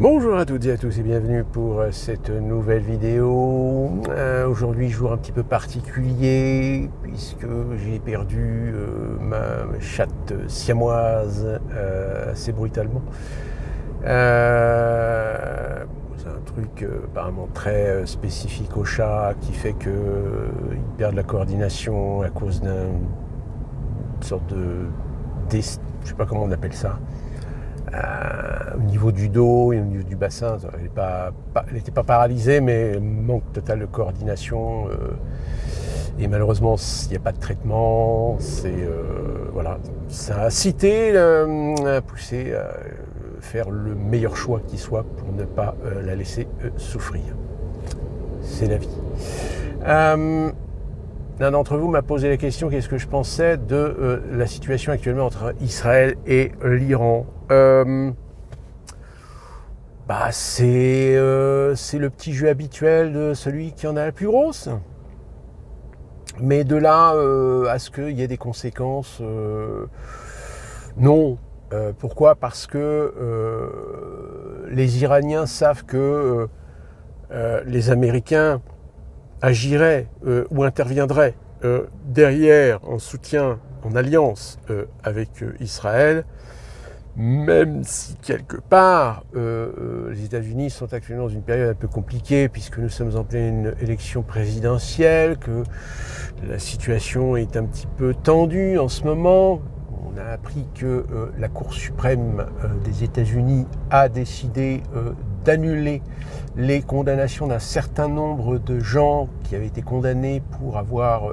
Bonjour à toutes et à tous et bienvenue pour cette nouvelle vidéo. Aujourd'hui, jour un petit peu particulier puisque j'ai perdu ma chatte siamoise assez brutalement. C'est un truc apparemment très spécifique aux chats qui fait qu'ils perdent la coordination à cause d'une sorte je sais pas comment on appelle ça. Au niveau du dos et au niveau du bassin, elle n'était pas paralysée, mais manque total de coordination. Et malheureusement, il n'y a pas de traitement. Voilà, ça a incité, a poussé à faire le meilleur choix qui soit pour ne pas la laisser souffrir. C'est la vie. L'un d'entre vous m'a posé la question qu'est-ce que je pensais de la situation actuellement entre Israël et l'Iran. C'est le petit jeu habituel de celui qui en a la plus grosse. Mais de là à ce qu'il y ait des conséquences, non. Pourquoi ? Parce que les Iraniens savent que les Américains agiraient ou interviendraient derrière en soutien, en alliance avec Israël, même si quelque part les États-Unis sont actuellement dans une période un peu compliquée puisque nous sommes en pleine élection présidentielle, que la situation est un petit peu tendue en ce moment. On a appris que la Cour suprême des États-Unis a décidé d'annuler les condamnations d'un certain nombre de gens qui avaient été condamnés pour avoir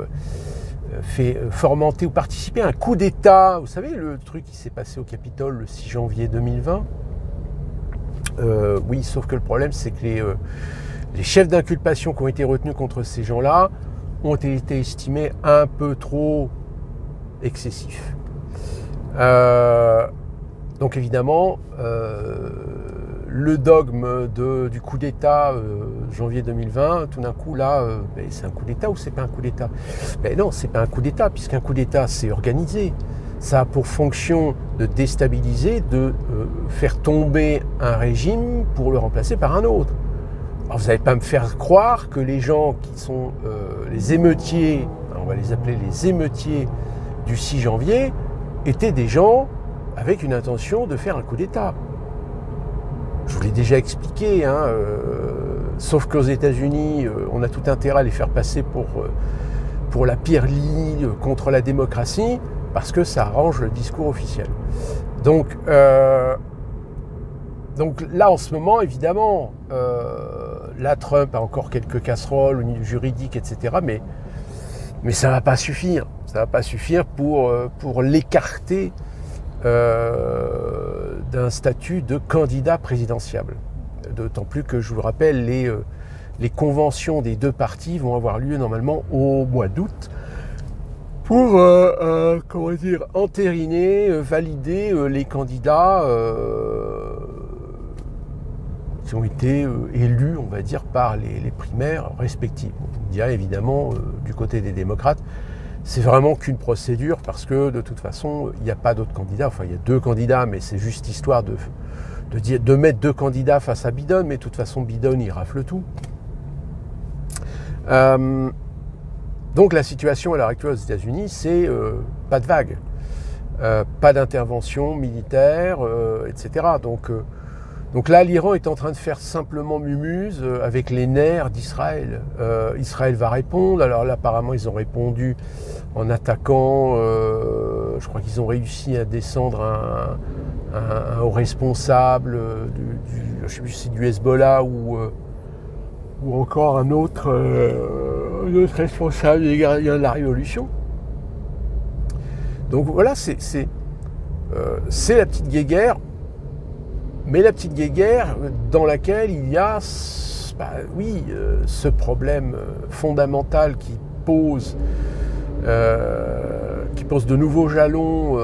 fait fomenter ou participer à un coup d'État. Vous savez, le truc qui s'est passé au Capitole le 6 janvier 2020 oui, sauf que le problème, c'est que les chefs d'inculpation qui ont été retenus contre ces gens-là ont été estimés un peu trop excessifs. Donc évidemment, le dogme du coup d'État janvier 2020, tout d'un coup là, c'est un coup d'État ou c'est pas un coup d'État ? Non, c'est pas un coup d'État, puisqu'un coup d'État c'est organisé. Ça a pour fonction de déstabiliser, de faire tomber un régime pour le remplacer par un autre. Alors vous n'allez pas me faire croire que les gens qui sont les émeutiers, on va les appeler les émeutiers du 6 janvier, étaient des gens avec une intention de faire un coup d'État. Je vous l'ai déjà expliqué, sauf qu'aux États-Unis, on a tout intérêt à les faire passer pour la pire ligne contre la démocratie, parce que ça arrange le discours officiel. Donc là, en ce moment, évidemment, là, Trump a encore quelques casseroles au niveau juridique, etc., mais ça ne va pas suffire. Ça ne va pas suffire pour l'écarter d'un statut de candidat présidentiable. D'autant plus que, je vous le rappelle, les conventions des deux partis vont avoir lieu normalement au mois d'août pour entériner, valider les candidats qui ont été élus, on va dire, par les primaires respectives. On dirait évidemment du côté des démocrates, c'est vraiment qu'une procédure parce que de toute façon, il n'y a pas d'autres candidats. Enfin, il y a deux candidats, mais c'est juste histoire de mettre deux candidats face à Biden. Mais de toute façon, Biden, il rafle tout. Donc la situation à l'heure actuelle aux États-Unis, c'est pas de vague, pas d'intervention militaire, etc. Donc là, l'Iran est en train de faire simplement mumuse avec les nerfs d'Israël. Israël va répondre. Alors là, apparemment, ils ont répondu en attaquant. Je crois qu'ils ont réussi à descendre un haut responsable je ne sais plus si c'est du Hezbollah ou encore un autre responsable des gardiens de la Révolution. Donc voilà, c'est la petite guéguerre. Mais la petite guéguerre dans laquelle il y a ce problème fondamental qui pose de nouveaux jalons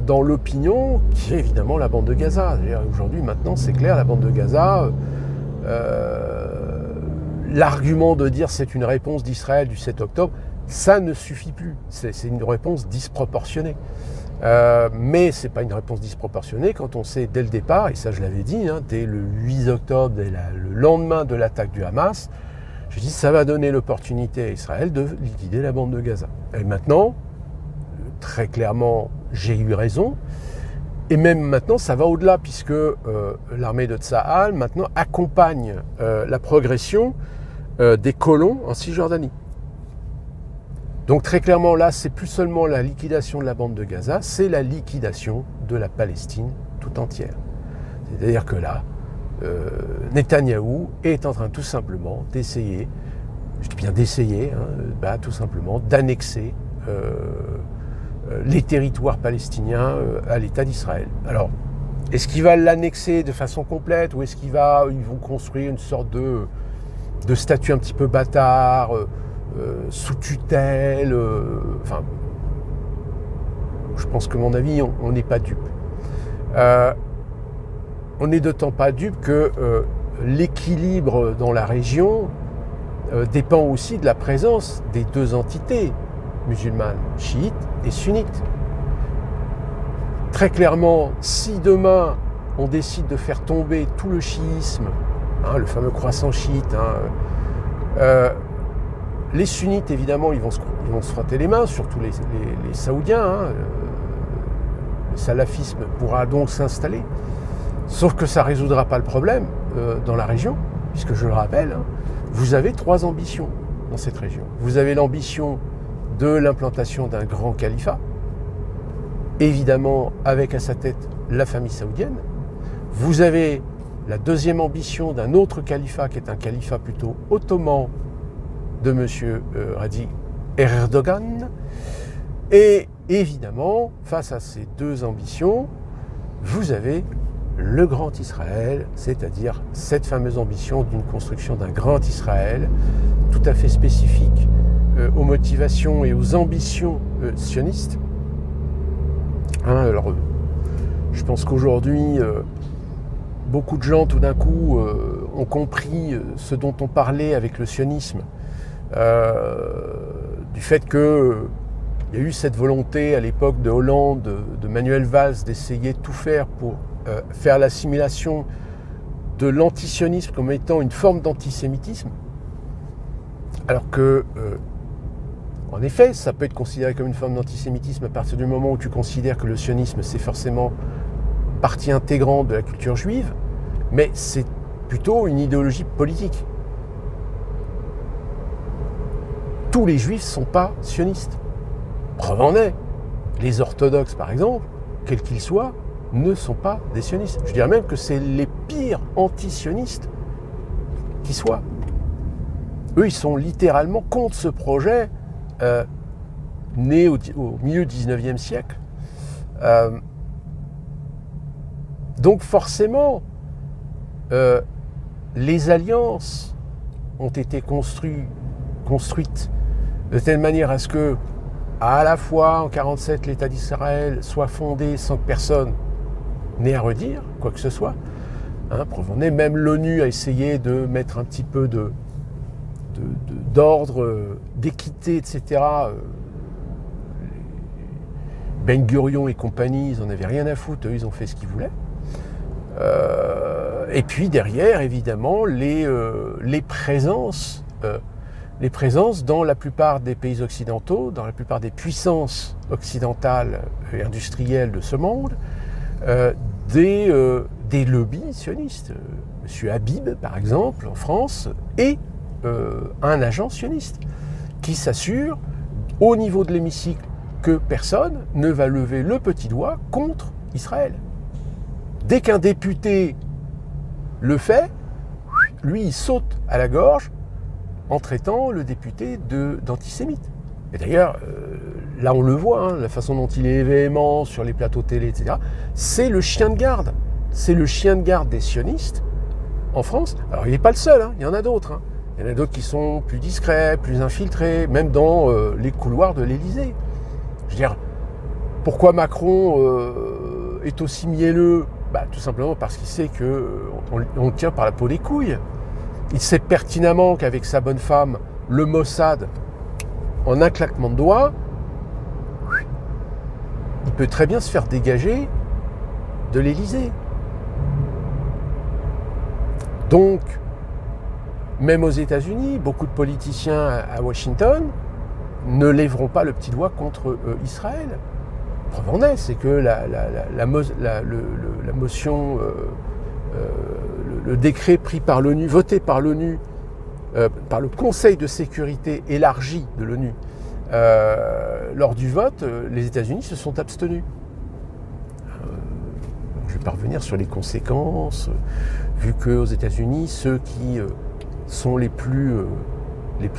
dans l'opinion, qui est évidemment la bande de Gaza. Aujourd'hui, maintenant, c'est clair, la bande de Gaza, l'argument de dire c'est une réponse d'Israël du 7 octobre, ça ne suffit plus. C'est une réponse disproportionnée. Mais ce n'est pas une réponse disproportionnée quand on sait dès le départ, et ça je l'avais dit, dès le 8 octobre, dès le lendemain de l'attaque du Hamas, je dis ça va donner l'opportunité à Israël de liquider la bande de Gaza. Et maintenant, très clairement, j'ai eu raison. Et même maintenant, ça va au-delà, puisque l'armée de Tsahal maintenant accompagne la progression des colons en Cisjordanie. Donc très clairement, là, c'est plus seulement la liquidation de la bande de Gaza, c'est la liquidation de la Palestine tout entière. C'est-à-dire que là, Netanyahou est en train tout simplement d'essayer, je dis bien d'essayer, tout simplement d'annexer les territoires palestiniens à l'État d'Israël. Alors, est-ce qu'il va l'annexer de façon complète ou est-ce qu'ils vont construire une sorte de statut un petit peu bâtard, sous tutelle, je pense que, à mon avis, on n'est pas dupe. On n'est d'autant pas dupe que l'équilibre dans la région dépend aussi de la présence des deux entités musulmanes, chiites et sunnites. Très clairement, si demain on décide de faire tomber tout le chiisme, le fameux croissant chiite, les sunnites, évidemment, ils vont se frotter les mains, surtout les saoudiens. Le salafisme pourra donc s'installer. Sauf que ça ne résoudra pas le problème dans la région, puisque je le rappelle, vous avez 3 ambitions dans cette région. Vous avez l'ambition de l'implantation d'un grand califat, évidemment avec à sa tête la famille saoudienne. Vous avez la deuxième ambition d'un autre califat, qui est un califat plutôt ottoman, de M. Recep Erdogan. Et évidemment, face à ces 2 ambitions, vous avez le grand Israël, c'est-à-dire cette fameuse ambition d'une construction d'un grand Israël, tout à fait spécifique aux motivations et aux ambitions sionistes. Alors, je pense qu'aujourd'hui, beaucoup de gens, tout d'un coup, ont compris ce dont on parlait avec le sionisme, du fait qu'il y a eu cette volonté à l'époque de Hollande, de Manuel Valls, d'essayer de tout faire pour faire l'assimilation de l'antisionisme comme étant une forme d'antisémitisme, alors que, en effet, ça peut être considéré comme une forme d'antisémitisme à partir du moment où tu considères que le sionisme, c'est forcément partie intégrante de la culture juive, mais c'est plutôt une idéologie politique. Tous les juifs ne sont pas sionistes. Preuve en est, les orthodoxes, par exemple, quels qu'ils soient, ne sont pas des sionistes. Je dirais même que c'est les pires anti-sionistes qui soient. Eux, ils sont littéralement contre ce projet né au milieu du 19e siècle. Donc forcément, les alliances ont été construites de telle manière à ce que, à la fois en 1947, l'État d'Israël soit fondé sans que personne n'ait à redire quoi que ce soit. Même l'ONU a essayé de mettre un petit peu d'ordre, d'équité, etc. Ben Gurion et compagnie, ils n'en avaient rien à foutre, eux, ils ont fait ce qu'ils voulaient. Et puis derrière, évidemment, les présences dans la plupart des pays occidentaux, dans la plupart des puissances occidentales et industrielles de ce monde, des lobbies sionistes. Monsieur Habib, par exemple, en France, est un agent sioniste qui s'assure, au niveau de l'hémicycle, que personne ne va lever le petit doigt contre Israël. Dès qu'un député le fait, lui, il saute à la gorge en traitant le député d'antisémite. Et d'ailleurs, là on le voit, la façon dont il est véhément sur les plateaux télé, etc., c'est le chien de garde. C'est le chien de garde des sionistes en France. Alors il n'est pas le seul, il y en a d'autres. Il y en a d'autres qui sont plus discrets, plus infiltrés, même dans les couloirs de l'Élysée. Je veux dire, pourquoi Macron est aussi mielleux ? Tout simplement parce qu'il sait qu'on le tient par la peau des couilles. Il sait pertinemment qu'avec sa bonne femme, le Mossad, en un claquement de doigts, il peut très bien se faire dégager de l'Élysée. Donc, même aux États-Unis, beaucoup de politiciens à Washington ne lèveront pas le petit doigt contre Israël. Preuve en est, c'est que la motion, le décret pris par l'ONU, voté par l'ONU, par le Conseil de sécurité élargi de l'ONU, lors du vote, les États-Unis se sont abstenus. Je ne vais pas revenir sur les conséquences, vu qu'aux États-Unis, ceux qui sont les plus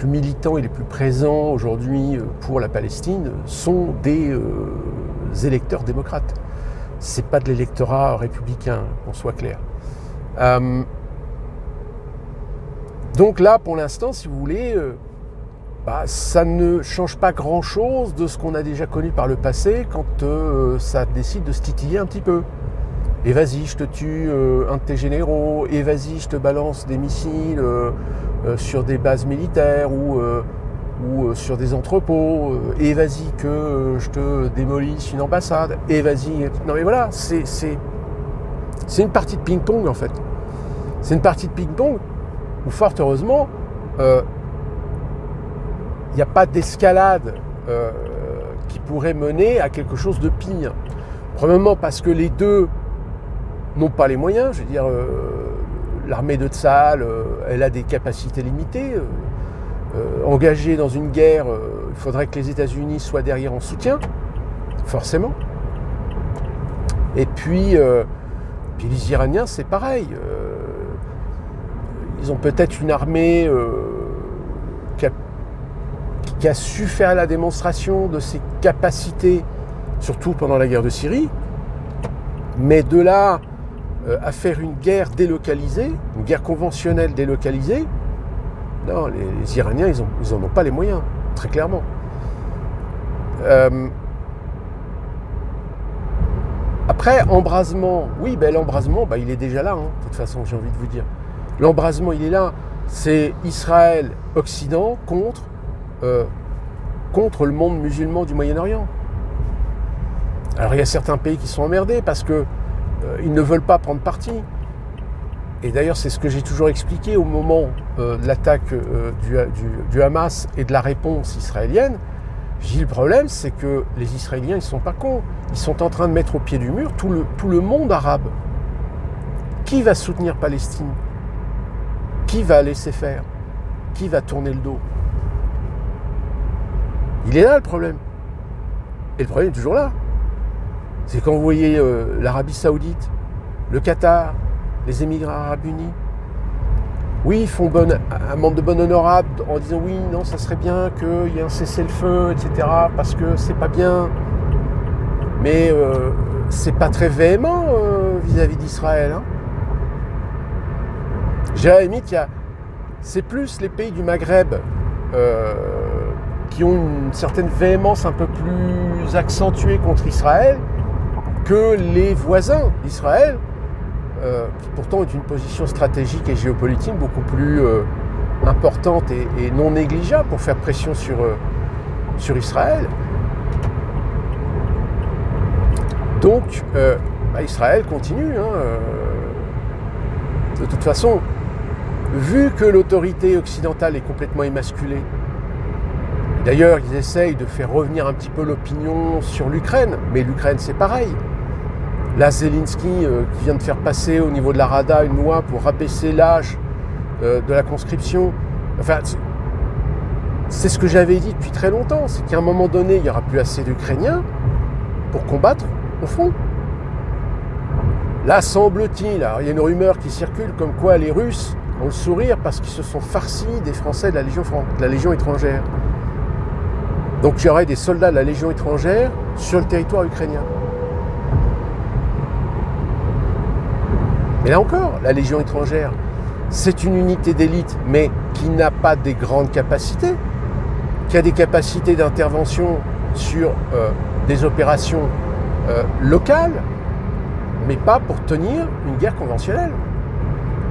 militants et les plus présents aujourd'hui pour la Palestine sont des électeurs démocrates. C'est pas de l'électorat républicain, qu'on soit clair. Donc là, pour l'instant, si vous voulez, ça ne change pas grand-chose de ce qu'on a déjà connu par le passé quand ça décide de se titiller un petit peu. Et vas-y, je te tue un de tes généraux, et vas-y, je te balance des missiles sur des bases militaires ou sur des entrepôts, et vas-y que je te démolisse une ambassade, et vas-y... Non mais voilà, c'est une partie de ping-pong en fait. C'est une partie de ping-pong où fort heureusement, il n'y a pas d'escalade qui pourrait mener à quelque chose de pire. Premièrement parce que les deux n'ont pas les moyens, je veux dire, l'armée de Tsahal, elle a des capacités limitées. Engagée dans une guerre, il faudrait que les États-Unis soient derrière en soutien, forcément. Et puis les Iraniens, c'est pareil. Ils ont peut-être une armée qui a su faire la démonstration de ses capacités, surtout pendant la guerre de Syrie, mais de là à faire une guerre délocalisée, une guerre conventionnelle délocalisée, non, les Iraniens, ils en ont pas les moyens, très clairement. Après, embrasement, oui, l'embrasement, il est déjà là, de toute façon, j'ai envie de vous dire. L'embrasement, il est là. C'est Israël, Occident, contre le monde musulman du Moyen-Orient. Alors, il y a certains pays qui sont emmerdés parce que ils ne veulent pas prendre parti. Et d'ailleurs, c'est ce que j'ai toujours expliqué au moment de l'attaque du Hamas et de la réponse israélienne. J'ai dit, le problème, c'est que les Israéliens, ils ne sont pas cons. Ils sont en train de mettre au pied du mur tout le monde arabe. Qui va soutenir Palestine? Qui va laisser faire? Qui va tourner le dos? Il est là, le problème. Et le problème est toujours là. C'est quand vous voyez l'Arabie Saoudite, le Qatar, les Émirats Arabes Unis. Oui, ils font un membre de bon honorable en disant oui, non, ça serait bien qu'il y ait un cessez-le-feu, etc. Parce que c'est pas bien. Mais c'est pas très véhément vis-à-vis d'Israël. J'ai à la limite, c'est plus les pays du Maghreb qui ont une certaine véhémence un peu plus accentuée contre Israël que les voisins d'Israël, qui pourtant est une position stratégique et géopolitique beaucoup plus importante et non négligeable pour faire pression sur Israël. Donc, Israël continue. De toute façon, vu que l'autorité occidentale est complètement émasculée, d'ailleurs, ils essayent de faire revenir un petit peu l'opinion sur l'Ukraine, mais l'Ukraine, c'est pareil. Là, Zelensky, qui vient de faire passer au niveau de la Rada une loi pour rabaisser l'âge de la conscription. Enfin, c'est ce que j'avais dit depuis très longtemps, c'est qu'à un moment donné, il n'y aura plus assez d'Ukrainiens pour combattre au front. Là, semble-t-il, il y a une rumeur qui circule comme quoi les Russes ont le sourire parce qu'ils se sont farcis des Français de la Légion étrangère. Donc il y aurait des soldats de la Légion étrangère sur le territoire ukrainien. Mais là encore, la Légion étrangère, c'est une unité d'élite, mais qui n'a pas des grandes capacités, qui a des capacités d'intervention sur des opérations locales, mais pas pour tenir une guerre conventionnelle,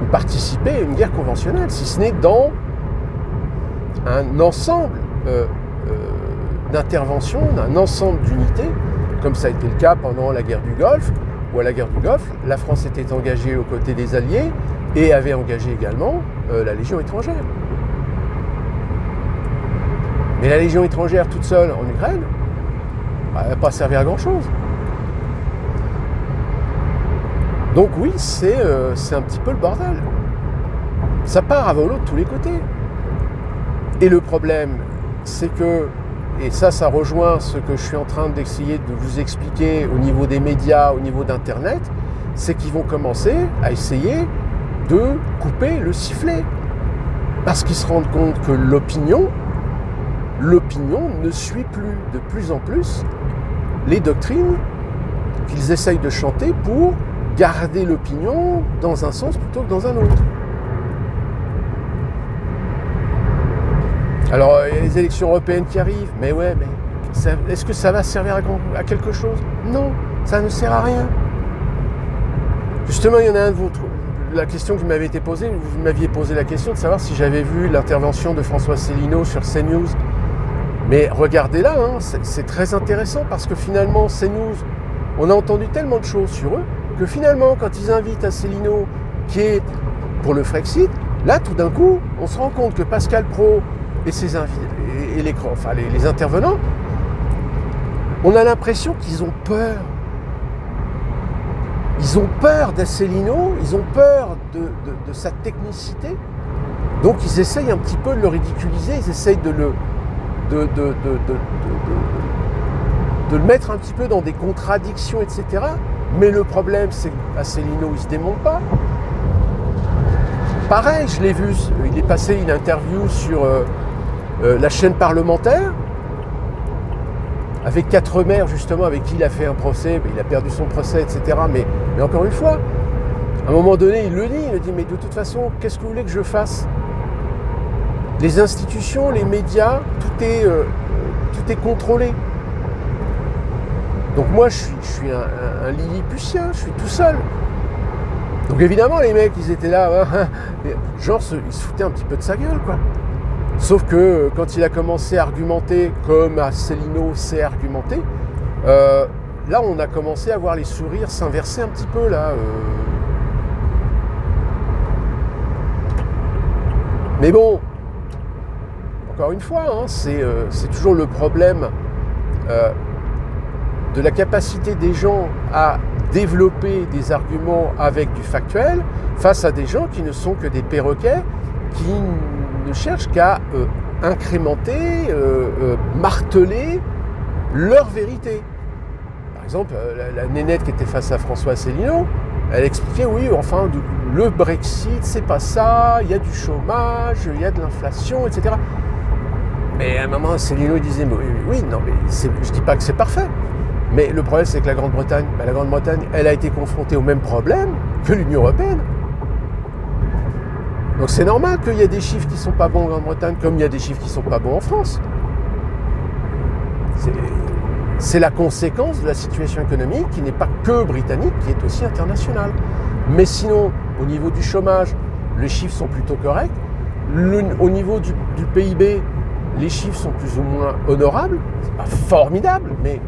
ou participer à une guerre conventionnelle, si ce n'est dans un ensemble d'interventions, d'un ensemble d'unités comme ça a été le cas pendant la guerre du Golfe, où à la guerre du Golfe, la France était engagée aux côtés des Alliés et avait engagé également la Légion étrangère. Mais la Légion étrangère toute seule en Ukraine, elle n'a pas servi à grand-chose. Donc oui, c'est un petit peu le bordel. Ça part à volo de tous les côtés. Et le problème, c'est que, et ça rejoint ce que je suis en train d'essayer de vous expliquer au niveau des médias, au niveau d'Internet, c'est qu'ils vont commencer à essayer de couper le sifflet. Parce qu'ils se rendent compte que l'opinion ne suit de plus en plus les doctrines qu'ils essayent de chanter pour garder l'opinion dans un sens plutôt que dans un autre. Alors, il y a les élections européennes qui arrivent, mais ouais, mais est-ce que ça va servir à quelque chose? Non, ça ne sert à rien. Justement, il y en a un de vous, la question qui m'avait été posée, vous m'aviez posé la question de savoir si j'avais vu l'intervention de François Asselineau sur CNews. Mais regardez-la, hein, c'est très intéressant parce que finalement, CNews, on a entendu tellement de choses sur eux que finalement, quand ils invitent Asselineau, qui est pour le Frexit, là, tout d'un coup, on se rend compte que Pascal Praud et les intervenants, on a l'impression qu'ils ont peur. Ils ont peur d'Asselineau, ils ont peur de sa technicité. Donc ils essayent un petit peu de le ridiculiser, ils essayent de le mettre un petit peu dans des contradictions, etc. Mais le problème, c'est qu'Asselineau, il ne se démonte pas. Pareil, je l'ai vu, il est passé une interview sur la chaîne parlementaire avec 4 maires, justement, avec qui il a fait un procès, il a perdu son procès, etc. Mais encore une fois, à un moment donné, il le dit, mais de toute façon, qu'est-ce que vous voulez que je fasse? Les institutions, les médias, tout est contrôlé. Donc moi, je suis un lilliputien, je suis tout seul. Donc évidemment, les mecs, ils étaient là, genre, ils se foutaient un petit peu de sa gueule, quoi. Sauf que quand il a commencé à argumenter comme Asselineau sait argumenter, là, on a commencé à voir les sourires s'inverser un petit peu, là. Mais bon, encore une fois, hein, c'est toujours le problème de la capacité des gens à développer des arguments avec du factuel face à des gens qui ne sont que des perroquets qui ne cherchent qu'à incrémenter, marteler leur vérité. Par exemple, la nénette qui était face à François Asselineau, elle expliquait, oui, enfin, le Brexit, c'est pas ça, il y a du chômage, il y a de l'inflation, etc. Mais à un moment, Asselineau disait, oui, non, mais je dis pas que c'est parfait. Mais le problème, c'est que la Grande-Bretagne, elle a été confrontée au même problème que l'Union européenne. Donc c'est normal qu'il y ait des chiffres qui ne sont pas bons en Grande-Bretagne, comme il y a des chiffres qui ne sont pas bons en France. C'est la conséquence de la situation économique qui n'est pas que britannique, qui est aussi internationale. Mais sinon, au niveau du chômage, les chiffres sont plutôt corrects. Au niveau du PIB, les chiffres sont plus ou moins honorables. C'est pas formidable, mais...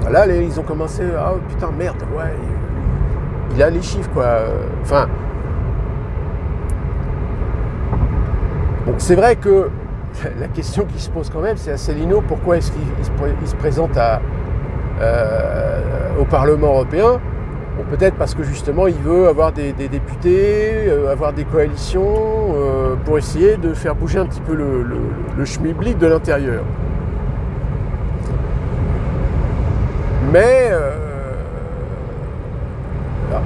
Là, ils ont commencé, ah putain, merde, ouais, il a les chiffres, quoi. Enfin, bon, c'est vrai que la question qui se pose quand même, c'est Asselineau, pourquoi est-ce qu'il se présente au Parlement européen? Bon, peut-être parce que justement, il veut avoir des députés, avoir des coalitions, pour essayer de faire bouger un petit peu le schmilblick de l'intérieur. Mais,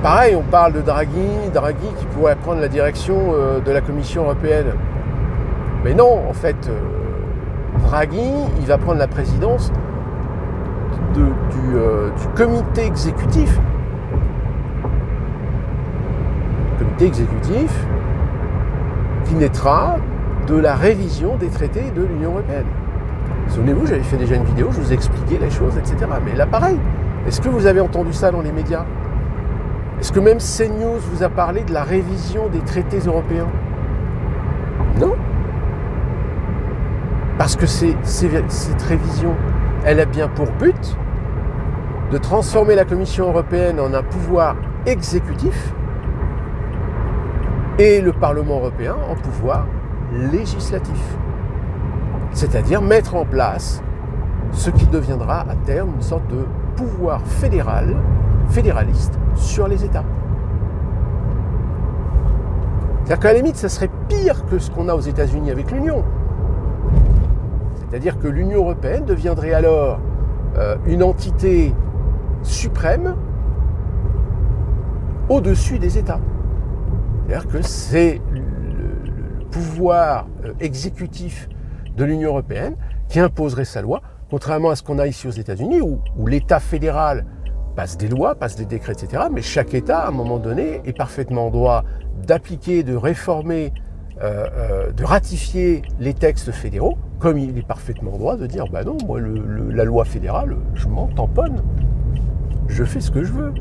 pareil, on parle de Draghi qui pourrait prendre la direction de la Commission européenne. Mais non, en fait, Draghi, il va prendre la présidence du comité exécutif. Comité exécutif qui naîtra de la révision des traités de l'Union européenne. Souvenez-vous, j'avais fait déjà une vidéo, je vous ai expliqué les choses, etc. Mais là, pareil, est-ce que vous avez entendu ça dans les médias? Est-ce que même CNews vous a parlé de la révision des traités européens? Non. Parce que cette révision, elle a bien pour but de transformer la Commission européenne en un pouvoir exécutif et le Parlement européen en pouvoir législatif. C'est-à-dire mettre en place ce qui deviendra à terme une sorte de pouvoir fédéraliste sur les États. C'est-à-dire qu'à la limite, ça serait pire que ce qu'on a aux États-Unis avec l'Union. C'est-à-dire que l'Union européenne deviendrait alors une entité suprême au-dessus des États. C'est-à-dire que c'est le pouvoir exécutif de l'Union européenne qui imposerait sa loi, contrairement à ce qu'on a ici aux États-Unis, où l'État fédéral passe des lois, passe des décrets, etc. Mais chaque État, à un moment donné, est parfaitement en droit d'appliquer, de réformer, de ratifier les textes fédéraux, comme il est parfaitement en droit de dire « bah non, moi, la loi fédérale, je m'en tamponne, je fais ce que je veux ».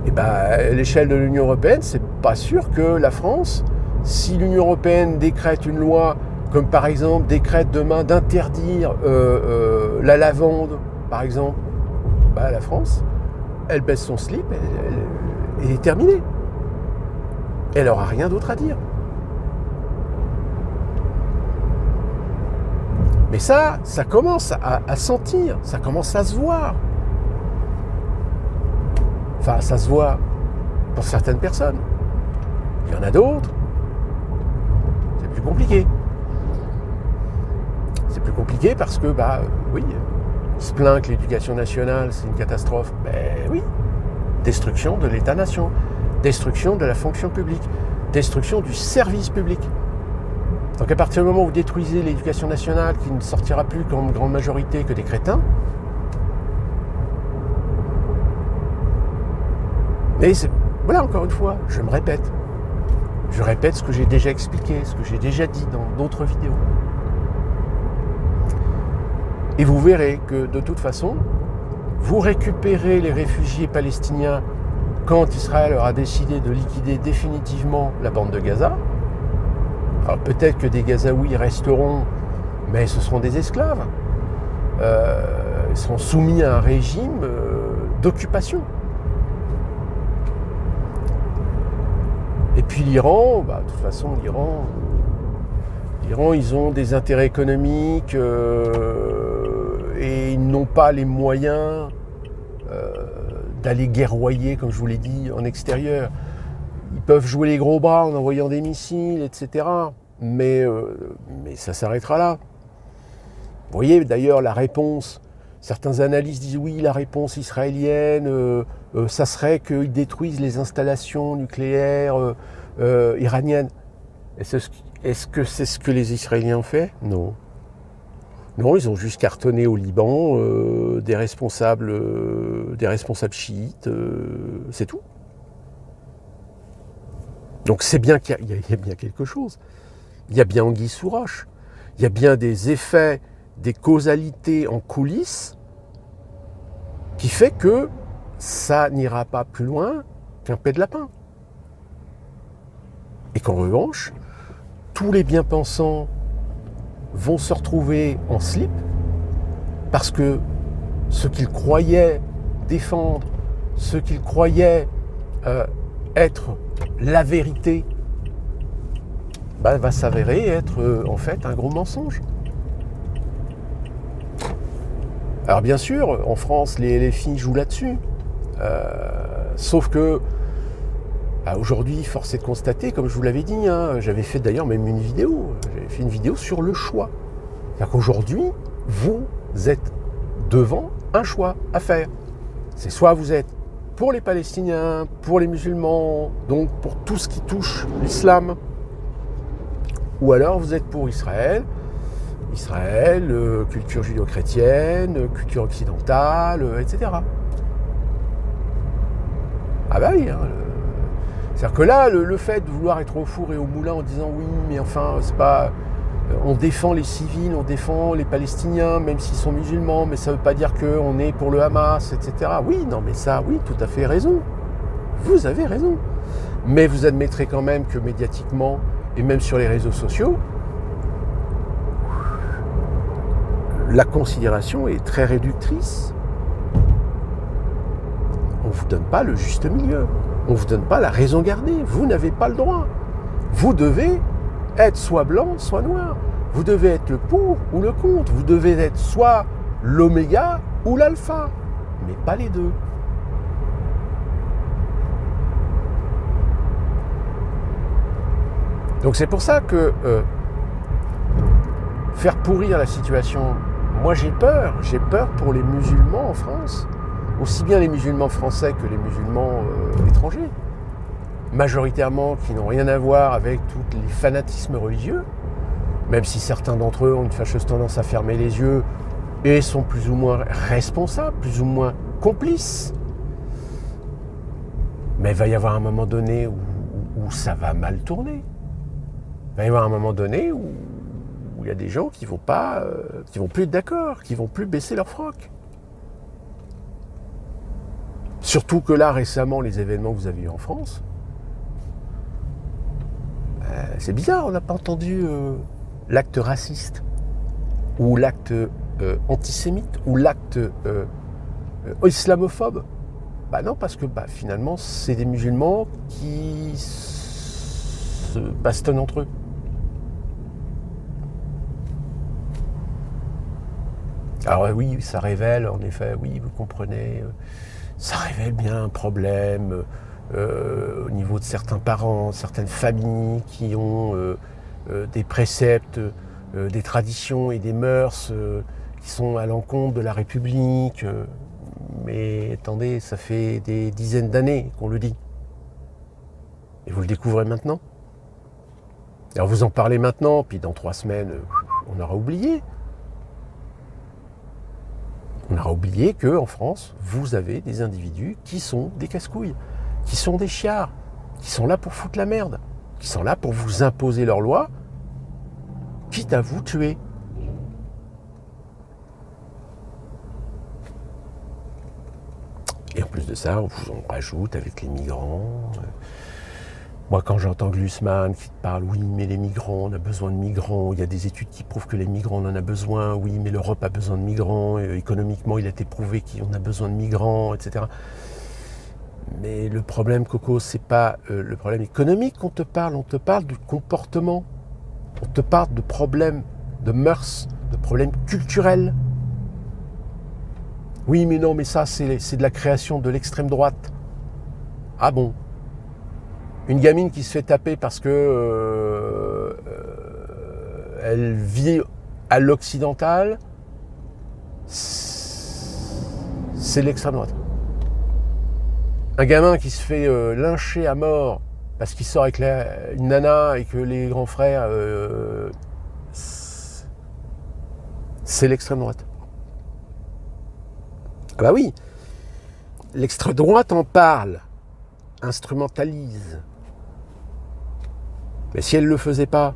Et à l'échelle de l'Union européenne, c'est pas sûr que la France, si l'Union européenne décrète une loi, comme par exemple décrète demain d'interdire la lavande, par exemple, la France, elle baisse son slip, elle est terminée. Elle n'aura rien d'autre à dire. Mais ça commence à sentir, ça commence à se voir. Enfin, ça se voit pour certaines personnes. Il y en a d'autres. C'est plus compliqué. C'est plus compliqué parce que, oui, on se plaint que l'éducation nationale, c'est une catastrophe. Oui. Destruction de l'État-nation. Destruction de la fonction publique. Destruction du service public. Donc à partir du moment où vous détruisez l'éducation nationale, qui ne sortira plus qu'en grande majorité que des crétins, mais voilà, encore une fois, je me répète. Je répète ce que j'ai déjà expliqué, ce que j'ai déjà dit dans d'autres vidéos. Et vous verrez que de toute façon, vous récupérez les réfugiés palestiniens quand Israël aura décidé de liquider définitivement la bande de Gaza. Alors peut-être que des Gazaouis resteront, mais ce seront des esclaves. Ils seront soumis à un régime d'occupation. Et puis l'Iran, de toute façon, l'Iran, ils ont des intérêts économiques et ils n'ont pas les moyens d'aller guerroyer, comme je vous l'ai dit, en extérieur. Ils peuvent jouer les gros bras en envoyant des missiles, etc. Mais ça s'arrêtera là. Vous voyez d'ailleurs la réponse. Certains analystes disent oui, la réponse israélienne, ça serait qu'ils détruisent les installations nucléaires iraniennes. Est-ce que c'est ce que les Israéliens ont fait ? Non. Non, ils ont juste cartonné au Liban des responsables chiites, c'est tout. Donc c'est bien qu'il y a bien quelque chose. Il y a bien anguille sous roche. Il y a bien des effets, des causalités en coulisses qui fait que ça n'ira pas plus loin qu'un pet de lapin. Et qu'en revanche, tous les bien-pensants vont se retrouver en slip parce que ce qu'ils croyaient défendre, ce qu'ils croyaient être la vérité, va s'avérer être en fait un gros mensonge. Alors bien sûr, en France, les LFI jouent là-dessus. Sauf que aujourd'hui, force est de constater, comme je vous l'avais dit, j'avais fait d'ailleurs même une vidéo, sur le choix. C'est-à-dire qu'aujourd'hui, vous êtes devant un choix à faire. C'est soit vous êtes pour les Palestiniens, pour les musulmans, donc pour tout ce qui touche l'islam, ou alors vous êtes pour Israël, culture judéo-chrétienne, culture occidentale, etc. Ah bah oui, c'est-à-dire que là, le fait de vouloir être au four et au moulin en disant oui, mais enfin, c'est pas... On défend les civils, on défend les Palestiniens, même s'ils sont musulmans, mais ça ne veut pas dire qu'on est pour le Hamas, etc. Oui, non, mais ça, oui, tout à fait raison. Vous avez raison. Mais vous admettrez quand même que médiatiquement, et même sur les réseaux sociaux, la considération est très réductrice. On ne vous donne pas le juste milieu. On ne vous donne pas la raison gardée. Vous n'avez pas le droit. Vous devez être soit blanc, soit noir. Vous devez être le pour ou le contre. Vous devez être soit l'oméga ou l'alpha, mais pas les deux. Donc c'est pour ça que faire pourrir la situation, moi j'ai peur pour les musulmans en France, aussi bien les musulmans français que les musulmans étrangers, majoritairement qui n'ont rien à voir avec tous les fanatismes religieux, même si certains d'entre eux ont une fâcheuse tendance à fermer les yeux et sont plus ou moins responsables, plus ou moins complices. Mais il va y avoir un moment donné où ça va mal tourner. Il va y avoir un moment donné où il y a des gens qui vont plus être d'accord, qui vont plus baisser leur froc. Surtout que là, récemment, les événements que vous avez eus en France, c'est bizarre, on n'a pas entendu l'acte raciste, ou l'acte antisémite, ou l'acte islamophobe. Bah non, parce que finalement, c'est des musulmans qui se bastonnent entre eux. Alors oui, ça révèle, en effet, oui, vous comprenez, ça révèle bien un problème au niveau de certains parents, certaines familles qui ont des préceptes, des traditions et des mœurs qui sont à l'encontre de la République. Mais attendez, ça fait des dizaines d'années qu'on le dit. Et vous le découvrez maintenant. Alors vous en parlez maintenant, puis dans 3 semaines, on aura oublié. On aura oublié qu'en France, vous avez des individus qui sont des casse-couilles, qui sont des chiards, qui sont là pour foutre la merde, qui sont là pour vous imposer leurs lois, quitte à vous tuer. Et en plus de ça, on vous en rajoute avec les migrants. Moi, quand j'entends Glucksmann qui parle, oui, mais les migrants, on a besoin de migrants, il y a des études qui prouvent que les migrants, on en a besoin, oui, mais l'Europe a besoin de migrants, économiquement, il a été prouvé qu'on a besoin de migrants, etc. Mais le problème, Coco, c'est pas le problème économique qu'on te parle, on te parle du comportement, on te parle de problèmes de mœurs, de problèmes culturels. Oui, mais non, mais ça, c'est de la création de l'extrême droite. Ah bon ? Une gamine qui se fait taper parce que elle vit à l'occidental, c'est l'extrême droite. Un gamin qui se fait lyncher à mort parce qu'il sort avec une nana et que les grands frères, c'est l'extrême droite. Ah bah oui, l'extrême droite en parle, instrumentalise. Mais si elle ne le faisait pas,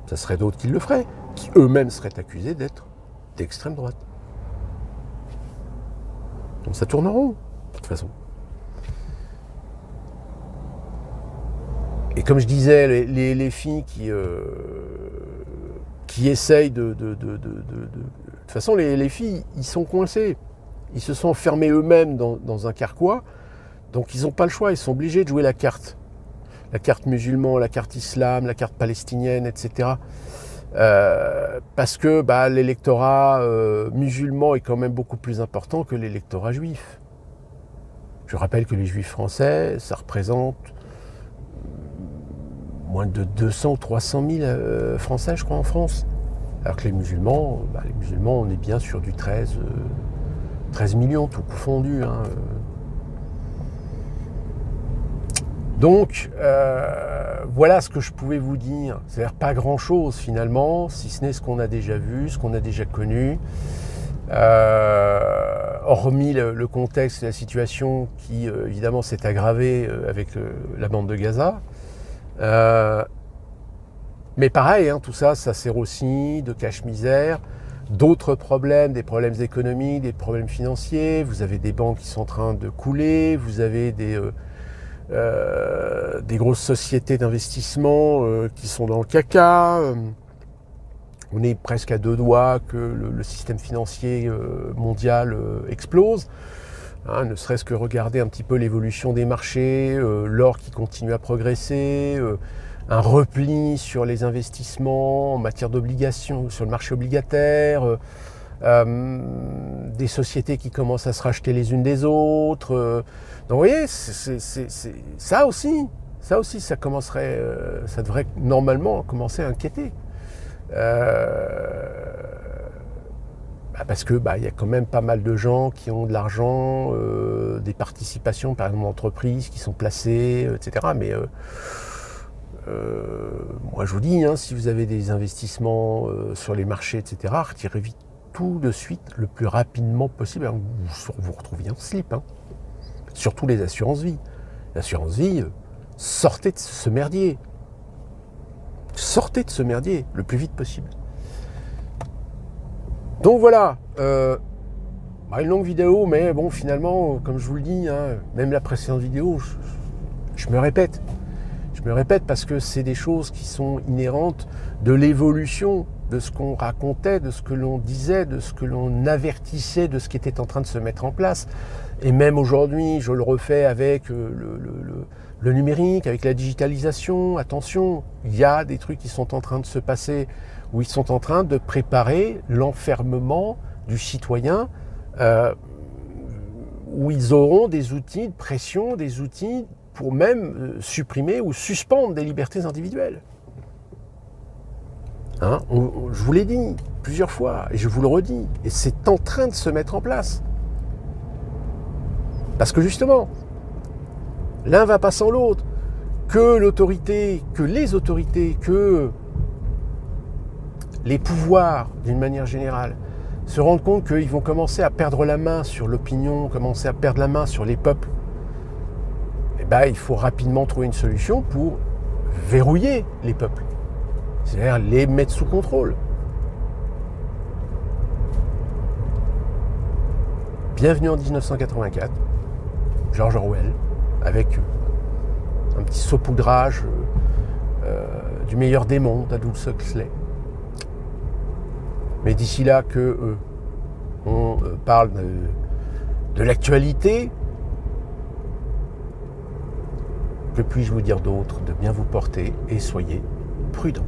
ça serait d'autres qui le feraient, qui eux-mêmes seraient accusés d'être d'extrême droite. Donc ça tourne en rond, de toute façon. Et comme je disais, les filles qui essayent de toute façon, les filles, ils sont coincés. Ils se sont enfermés eux-mêmes dans un carquois, donc ils n'ont pas le choix, ils sont obligés de jouer la carte. La carte musulmane, la carte islam, la carte palestinienne, etc. Parce que l'électorat musulman est quand même beaucoup plus important que l'électorat juif. Je rappelle que les juifs français, ça représente moins de 200 ou 300 000 Français, je crois, en France. Alors que les musulmans, on est bien sur du 13 millions, tout confondu. Hein. Donc, voilà ce que je pouvais vous dire. C'est-à-dire pas grand-chose finalement, si ce n'est ce qu'on a déjà vu, ce qu'on a déjà connu. Hormis le contexte et la situation qui, évidemment, s'est aggravée avec la bande de Gaza. Mais pareil, hein, tout ça, ça sert aussi de cache-misère. D'autres problèmes, des problèmes économiques, des problèmes financiers. Vous avez des banques qui sont en train de couler, vous avez des des grosses sociétés d'investissement qui sont dans le caca. On est presque à deux doigts que le système financier mondial explose. Hein, ne serait-ce que regarder un petit peu l'évolution des marchés, l'or qui continue à progresser, un repli sur les investissements en matière d'obligations, sur le marché obligataire, des sociétés qui commencent à se racheter les unes des autres. Donc vous voyez, ça aussi, ça commencerait, ça devrait normalement commencer à inquiéter. Parce que y a quand même pas mal de gens qui ont de l'argent, des participations par exemple d'entreprises qui sont placées, etc. Mais moi je vous dis, hein, si vous avez des investissements sur les marchés, etc., retirez vite tout de suite, le plus rapidement possible. Alors, vous retrouviez en slip. Hein. Surtout les assurances-vie. L'assurance-vie, sortez de ce merdier. Sortez de ce merdier le plus vite possible. Donc voilà, une longue vidéo, mais bon, finalement, comme je vous le dis, hein, même la précédente vidéo, je me répète. Je me répète parce que c'est des choses qui sont inhérentes de l'évolution, de ce qu'on racontait, de ce que l'on disait, de ce que l'on avertissait, de ce qui était en train de se mettre en place. Et même aujourd'hui, je le refais avec le numérique, avec la digitalisation. Attention, il y a des trucs qui sont en train de se passer, où ils sont en train de préparer l'enfermement du citoyen, où ils auront des outils de pression, des outils pour même supprimer ou suspendre des libertés individuelles. Hein, je vous l'ai dit plusieurs fois, et je vous le redis, et c'est en train de se mettre en place. Parce que justement, l'un va pas sans l'autre, que l'autorité, que les autorités, que les pouvoirs, d'une manière générale, se rendent compte qu'ils vont commencer à perdre la main sur l'opinion, commencer à perdre la main sur les peuples. Il faut rapidement trouver une solution pour verrouiller les peuples. C'est-à-dire les mettre sous contrôle. Bienvenue en 1984, George Orwell, avec un petit saupoudrage du meilleur des mondes, Aldous Huxley. Mais d'ici là on parle de l'actualité, que puis-je vous dire d'autre? De bien vous porter et soyez prudents.